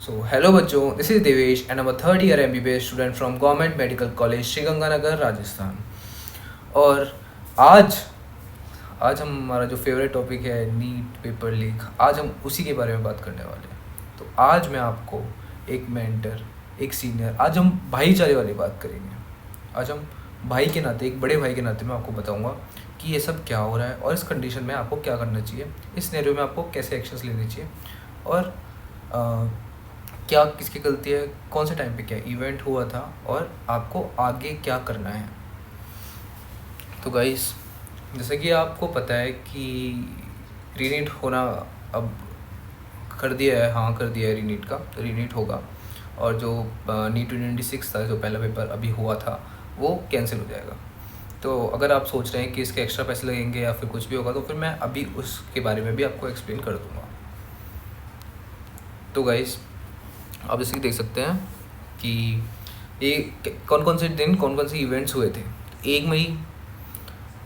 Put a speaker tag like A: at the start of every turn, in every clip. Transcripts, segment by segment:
A: Hello बच्चों, this is Devesh and I'm a third year MBBS student from government medical college Sriganganagar Rajasthan. और आज आज हमारा जो फेवरेट टॉपिक है नीट पेपर लीक, आज हम उसी के बारे में बात करने वाले हैं। तो आज मैं आपको एक मेंटर, एक सीनियर, आज हम भाईचारे वाली बात करेंगे। आज हम भाई के नाते, एक बड़े भाई के नाते मैं आपको बताऊंगा कि ये सब क्या हो रहा है और इस कंडीशन में आपको क्या करना चाहिए, इस सिनेरियो में आपको कैसे एक्शंस लेने चाहिए और क्या किसकी गलती है, कौन से टाइम पे क्या इवेंट हुआ था और आपको आगे क्या करना है। तो गाइस, जैसे कि आपको पता है कि रीनीट होना अब कर दिया है, हाँ कर दिया है रीनीट का, तो रीनीट होगा। और जो नीट 2026 था, जो पहला पेपर अभी हुआ था, वो कैंसिल हो जाएगा। तो अगर आप सोच रहे हैं कि इसके एक्स्ट्रा पैसे लगेंगे या फिर कुछ भी होगा, तो फिर मैं अभी उसके बारे में भी आपको एक्सप्लेन कर दूँगा। तो गाइस, आप जैसे कि देख सकते हैं कि ये कौन कौन से दिन, कौन कौन से इवेंट्स हुए थे। 1 मई,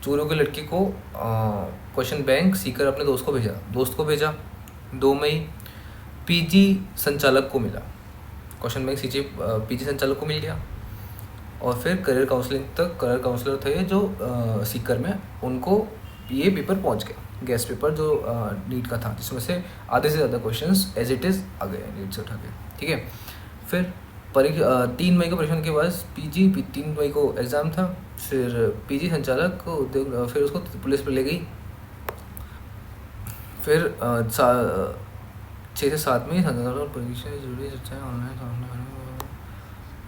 A: चूरू के लड़के को क्वेश्चन बैंक सीकर अपने दोस्त को भेजा। 2 मई, पीजी संचालक को मिला, क्वेश्चन बैंक पीजी संचालक को मिल गया। और फिर करियर काउंसलिंग तक, करियर काउंसलर थे जो सीकर में, उनको ये पेपर पहुंच गया, गेस्ट पेपर जो नीट का था, जिसमें से आधे से ज़्यादा क्वेश्चंस एज इट इज़ आ गए नीट से उठा के। ठीक है। फिर 3 मई को परीक्षा के बाद 3 मई को एग्ज़ाम था। फिर पीजी संचालक को फिर उसको पुलिस पर ले गई। फिर 6 से 7 मई परीक्षा से जुड़ी चर्चाएं ऑनलाइन सामने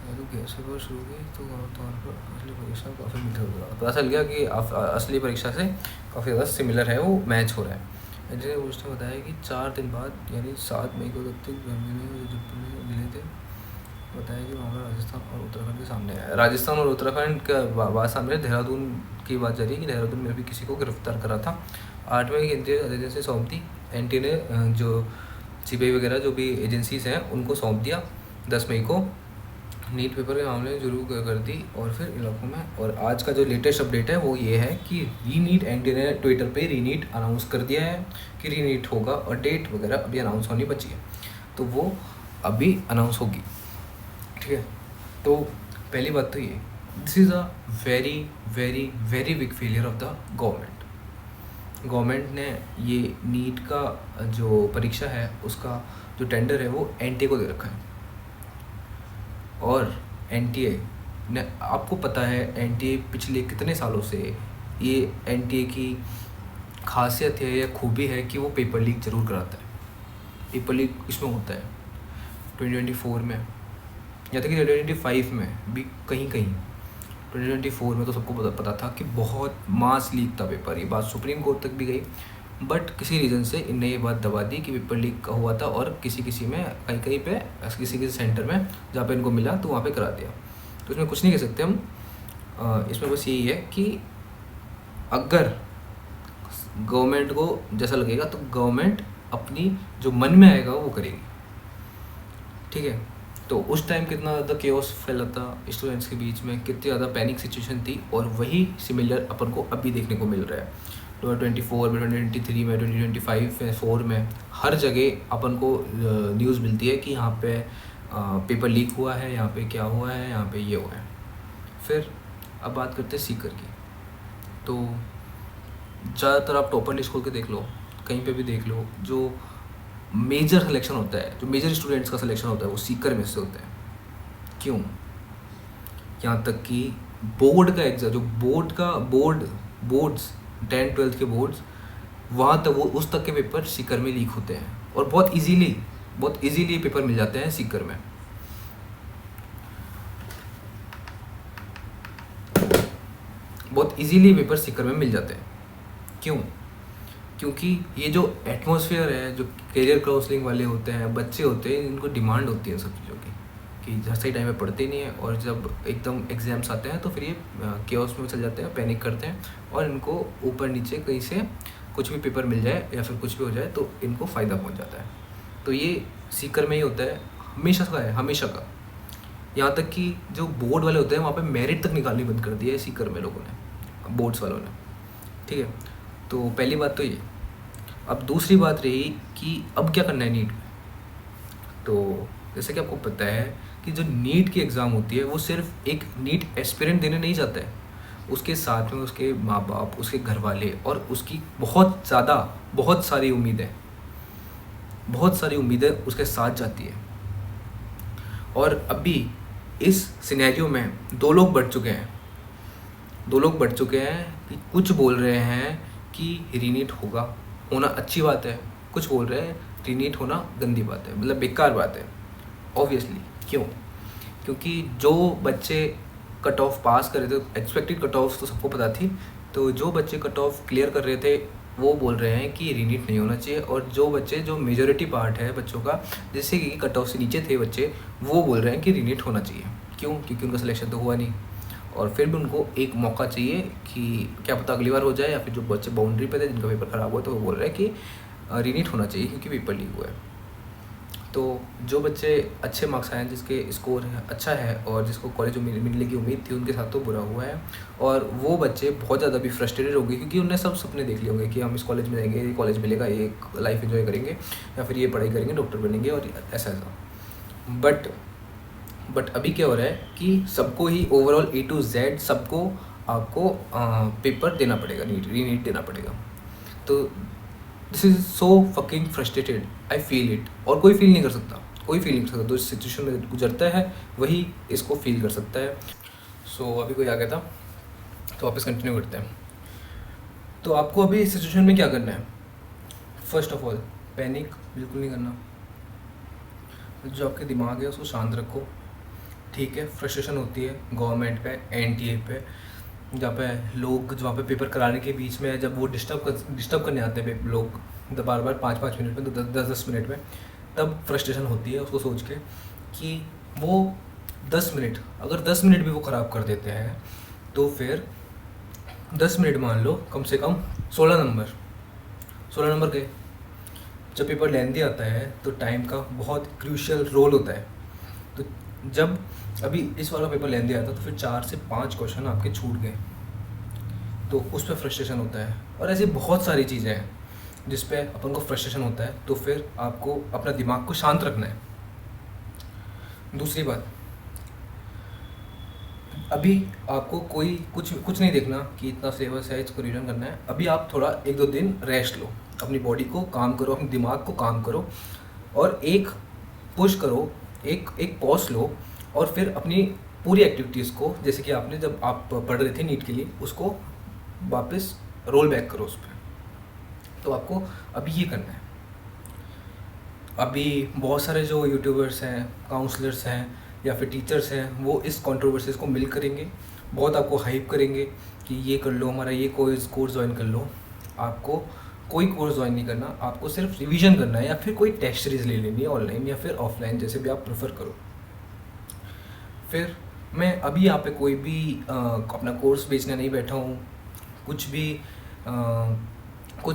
A: तो गैस पेपर शुरू हुई, तो तौर पर असली परीक्षा काफ़ी मिलकर पता चल गया कि असली परीक्षा से काफ़ी ज़्यादा सिमिलर है, वो मैच हो रहा है। जैसे उसने बताया कि 4 दिन बाद यानी 7 मई को तक मिले थे, बताया कि वहाँ पर राजस्थान और उत्तराखंड के सामने आया। राजस्थान और उत्तराखंड का बात सामने, देहरादून की बात जा रही है कि देहरादून में भी किसी को गिरफ्तार करा था। 8 मई केंद्रीय एजेंसी सौंप दी, एनटी ने जो सीबीआई वगैरह जो भी एजेंसीज हैं उनको सौंप दिया। 10 मई को नीट पेपर के मामले शुरू कर दी और फिर इलाकों में। और आज का जो लेटेस्ट अपडेट है वो ये है कि रीनीट, एनटी ने ट्विटर पे रीनीट अनाउंस कर दिया है कि रीनीट होगा, और डेट वगैरह अभी अनाउंस होनी बची है, तो वो अभी अनाउंस होगी। ठीक है। तो पहली बात तो ये, this is a very very very big failure of the government ने ये नीट का जो परीक्षा है उसका जो टेंडर है वो एनटीए को दे रखा है। और एनटीए ने, आपको पता है एनटीए पिछले कितने सालों से, ये एनटीए की खासियत है या खूबी है कि वो पेपर लीक ज़रूर कराता है। पेपर लीक इसमें होता है 2024 में, या तक कि 2025 में भी कहीं कहीं। 2024 में तो सबको पता था कि बहुत मास लीक था पेपर, ये बात सुप्रीम कोर्ट तक भी गई, बट किसी रीज़न से इनने ये बात दबा दी कि पेपर लीक हुआ था, और किसी में कहीं पे किसी सेंटर में जहाँ पे इनको मिला तो वहाँ पे करा दिया। तो इसमें कुछ नहीं कह सकते हम। इसमें बस यही है कि अगर गवर्नमेंट को जैसा लगेगा तो गवर्नमेंट अपनी जो मन में आएगा वो करेगी। ठीक है। तो उस टाइम कितना ज़्यादा केओस फैला था स्टूडेंट्स के बीच में, कितनी ज़्यादा पैनिक सिचुएशन थी, और वही सिमिलर अपन को अभी देखने को मिल रहा है 2024 में, 2023 में, 2025 में, 4 में। हर जगह अपन को न्यूज़ मिलती है कि यहाँ पे पेपर लीक हुआ है, यहाँ पे क्या हुआ है, यहाँ पे ये हुआ है। फिर अब बात करते हैं सीकर की। तो ज़्यादातर आप टॉपर लिस्ट खोल के देख लो, कहीं पे भी देख लो, जो मेजर सिलेक्शन होता है, जो मेजर स्टूडेंट्स का सिलेक्शन होता है वो सीकर में से होता है। क्यों? यहाँ तक कि बोर्ड का एग्ज़ाम, जो बोर्ड्स 10-12 के बोर्ड्स, वहाँ तक वो उस तक के पेपर सीकर में लीक होते हैं, और बहुत इजीली ये पेपर मिल जाते हैं सीकर में। बहुत इजीली पेपर सीकर में मिल जाते हैं। क्यों? क्योंकि ये जो एटमॉस्फेयर है, जो करियर काउंसलिंग वाले होते हैं, बच्चे होते हैं, इनको डिमांड होती है सब चीज़ों की, कि सही टाइम पे पढ़ते नहीं है, और जब एकदम एग्ज़ाम्स आते हैं तो फिर ये केओस में चल जाते हैं, पैनिक करते हैं, और इनको ऊपर नीचे कहीं से कुछ भी पेपर मिल जाए या फिर कुछ भी हो जाए तो इनको फ़ायदा पहुंच जाता है। तो ये सीकर में ही होता है, हमेशा का। यहाँ तक कि जो बोर्ड वाले होते हैं वहाँ पे मेरिट तक निकालनी बंद कर दी है सीकर में लोगों ने, बोर्ड्स वालों ने। ठीक है। तो पहली बात तो ये। अब दूसरी बात रही कि अब क्या करना है नीट में। तो जैसे कि आपको पता है कि जो नीट की एग्ज़ाम होती है वो सिर्फ एक नीट एस्पिरेंट देने नहीं जाता है, उसके साथ में उसके माँ बाप, उसके घर वाले और उसकी बहुत सारी उम्मीदें उसके साथ जाती है। और अभी इस सिनेरियो में दो लोग बढ़ चुके हैं कि कुछ बोल रहे हैं कि रीनीट होना अच्छी बात है, कुछ बोल रहे हैं रीनीट होना गंदी बात है, मतलब बेकार बात है। ऑब्वियसली क्यों? क्योंकि जो बच्चे कट ऑफ पास कर रहे थे, एक्सपेक्टेड कट ऑफ तो सबको पता थी, तो जो बच्चे कट ऑफ क्लियर कर रहे थे वो बोल रहे हैं कि रीनीट नहीं होना चाहिए, और जो मेजॉरिटी पार्ट है बच्चों का, जैसे कि कट ऑफ से नीचे थे बच्चे, वो बोल रहे हैं कि रीनीट होना चाहिए। क्यों? क्योंकि उनका सिलेक्शन तो हुआ नहीं, और फिर भी उनको एक मौका चाहिए कि क्या पता अगली बार हो जाए, या फिर जो बच्चे बाउंड्री पे थे जिनका पेपर ख़राब हुआ तो वो बोल रहे हैं कि रीनीट होना चाहिए क्योंकि पेपर लीक हुआ है। तो जो बच्चे अच्छे मार्क्स आए हैं, जिसके स्कोर अच्छा है और जिसको कॉलेज में मिलने की उम्मीद थी, उनके साथ तो बुरा हुआ है। और वो बच्चे बहुत ज़्यादा भी फ्रस्ट्रेटेड हो गए क्योंकि उन्हें सब सपने देख लिए होंगे कि हम इस कॉलेज में जाएंगे, ये कॉलेज मिलेगा, ये लाइफ एंजॉय करेंगे, या फिर ये पढ़ाई करेंगे, डॉक्टर बनेंगे और ऐसा। बट अभी क्या हो रहा है कि सबको ही ओवरऑल A to Z सबको आपको पेपर देना पड़ेगा, रीनीट देना पड़ेगा। तो this is so fucking frustrated, I feel it. और कोई फील नहीं कर सकता, जो इस सिचुएशन में गुजरता है वही इसको फील कर सकता है। सो अभी कोई आ गया था तो वापस कंटिन्यू करते हैं। तो आपको अभी इस सिचुएशन में क्या करना है? फर्स्ट ऑफ ऑल पैनिक बिल्कुल नहीं करना, जो आपके दिमाग है उसको शांत रखो। ठीक है, फ्रस्ट्रेशन होती है गवर्नमेंट पे, NTA पे, जहाँ पे पेपर कराने के बीच में जब वो डिस्टर्ब करने आते हैं लोग बार 5-5 मिनट में, तो 10-10 मिनट में, तब फ्रस्ट्रेशन होती है उसको सोच के कि वो 10 मिनट, अगर 10 मिनट भी वो ख़राब कर देते हैं तो फिर 10 मिनट मान लो, कम से कम 16 नंबर के। जब पेपर लेंदी आता है तो टाइम का बहुत क्रूशियल रोल होता है। तो जब अभी इस वाला पेपर लेंदी आता तो फिर 4 से 5 क्वेश्चन आपके छूट गए, तो उस पर फ्रस्ट्रेशन होता है। और ऐसी बहुत सारी चीज़ें हैं जिस पे अपन को फ्रस्ट्रेशन होता है, तो फिर आपको अपना दिमाग को शांत रखना है। दूसरी बात, अभी आपको कोई कुछ नहीं देखना कि इतना सिलेबस है, इसको रिविजन करना है। अभी आप थोड़ा 1-2 दिन रेस्ट लो, अपनी बॉडी को काम करो, अपने दिमाग को काम करो, और एक पुश करो, एक पॉज लो, और फिर अपनी पूरी एक्टिविटीज़ को, जैसे कि आपने जब आप पढ़ रहे थे नीट के लिए, उसको वापस रोल बैक करो उस पर। तो आपको अभी ये करना है। अभी बहुत सारे जो यूट्यूबर्स हैं, काउंसलर्स हैं, या फिर टीचर्स हैं, वो इस कंट्रोवर्सीज को मिल करेंगे, बहुत आपको हाइप करेंगे कि ये कर लो, हमारा ये कोर्स ज्वाइन कर लो। आपको कोई कोर्स ज्वाइन नहीं करना, आपको सिर्फ रिवीजन करना है, या फिर कोई टेस्ट सीरीज़ ले लेनी है ऑनलाइन या फिर ऑफलाइन, जैसे भी आप प्रेफर करो। फिर मैं अभी यहाँ पे कोई भी अपना कोर्स बेचने नहीं बैठा हूँ, कुछ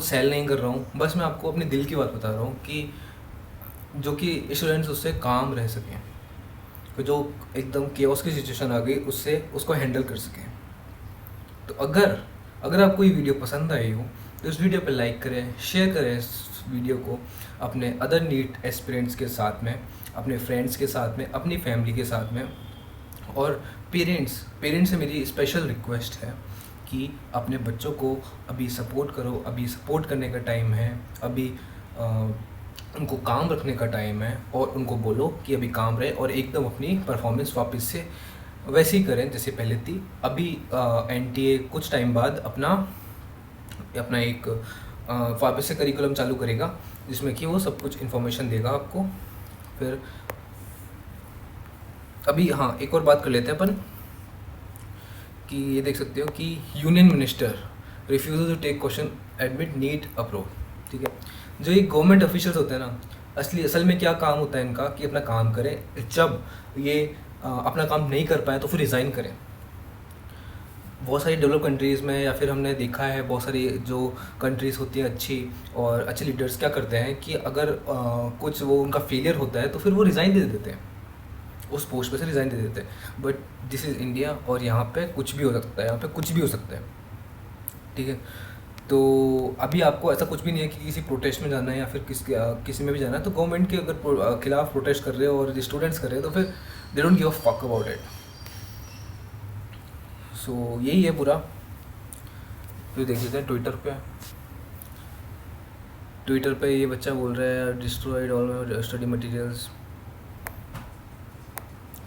A: सेल नहीं कर रहा हूँ, बस मैं आपको अपने दिल की बात बता रहा हूँ कि जो कि स्टूडेंट्स उससे काम रह सकें, तो जो एकदम केओस की सिचुएशन आ गई उसको हैंडल कर सकें। तो अगर आपको ये वीडियो पसंद आई हो तो इस वीडियो पे लाइक करें, शेयर करें इस वीडियो को अपने अदर नीट एस्पिरेंट्स के साथ में, अपने फ्रेंड्स के साथ में, अपनी फैमिली के साथ में। और पेरेंट्स से मेरी स्पेशल रिक्वेस्ट है कि अपने बच्चों को अभी सपोर्ट करो, अभी सपोर्ट करने का टाइम है, अभी उनको काम रखने का टाइम है, और उनको बोलो कि अभी काम रहे और एकदम अपनी परफॉर्मेंस वापस से वैसे ही करें जैसे पहले थी। अभी NTA कुछ टाइम बाद अपना एक वापस से करिकुलम चालू करेगा, जिसमें कि वो सब कुछ इन्फॉर्मेशन देगा आपको। फिर अभी हाँ, एक और बात कर लेते हैं अपन कि ये देख सकते हो कि union minister refuse to take question admit NEET approve. ठीक है, जो ये गवर्नमेंट ऑफिशियल्स होते हैं ना, असल में क्या काम होता है इनका कि अपना काम करें, जब ये अपना काम नहीं कर पाए तो फिर रिज़ाइन करें। बहुत सारी डेवलप कंट्रीज़ में, या फिर हमने देखा है बहुत सारी जो कंट्रीज़ होती हैं अच्छी और अच्छे लीडर्स क्या करते हैं कि अगर कुछ वो उनका फेलियर होता है तो फिर वो रिज़ाइन दे देते हैं, उस पोस्ट पे से रिज़ाइन दे देते हैं। बट दिस इज़ इंडिया, और यहाँ पे कुछ भी हो सकता है, यहाँ पे कुछ भी हो सकता है। ठीक है, तो अभी आपको ऐसा कुछ भी नहीं है कि किसी प्रोटेस्ट में जाना है या फिर किसी में भी जाना है। तो गवर्नमेंट के अगर खिलाफ प्रोटेस्ट कर रहे हो और स्टूडेंट्स कर रहे हैं तो फिर they don't give a fuck about it. So यही है पूरा। फिर देख लेते हैं ट्विटर पे ये बच्चा बोल रहा है डिस्ट्रॉयड ऑल स्टडी मटेरियल्स।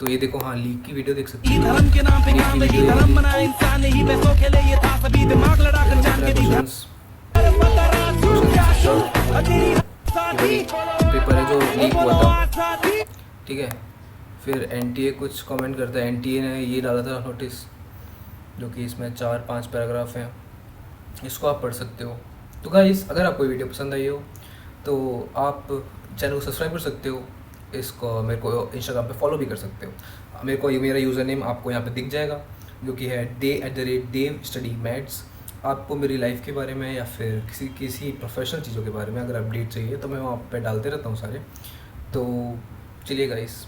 A: तो ये देखो, हाँ, लीक की वीडियो देख सकते हो।
B: धर्म के नाम पे काम नहीं, धर्म बना इंसान नहीं, पैसों के लिए ये था सभी दिमाग लड़ाकर जान के दी
A: पेपर है जो लीक हुआ था, ठीक है। फिर एनटीए कुछ कमेंट करता है। एनटीए ने ये डाला था नोटिस, जो कि इसमें 4-5 पैराग्राफ हैं, इसको आप पढ़ सकते हो। तो गाइस, अगर आपको वीडियो पसंद आई हो तो आप चैनल को सब्सक्राइब कर सकते हो, इसको मेरे को इंस्टाग्राम पे फॉलो भी कर सकते हो। मेरा यूज़र नेम आपको यहाँ पे दिख जाएगा, जो कि है Dev Study Maths। आपको मेरी लाइफ के बारे में या फिर किसी प्रोफेशनल चीज़ों के बारे में अगर अपडेट चाहिए तो मैं वहाँ पे डालते रहता हूँ सारे। तो चलिए गाइस,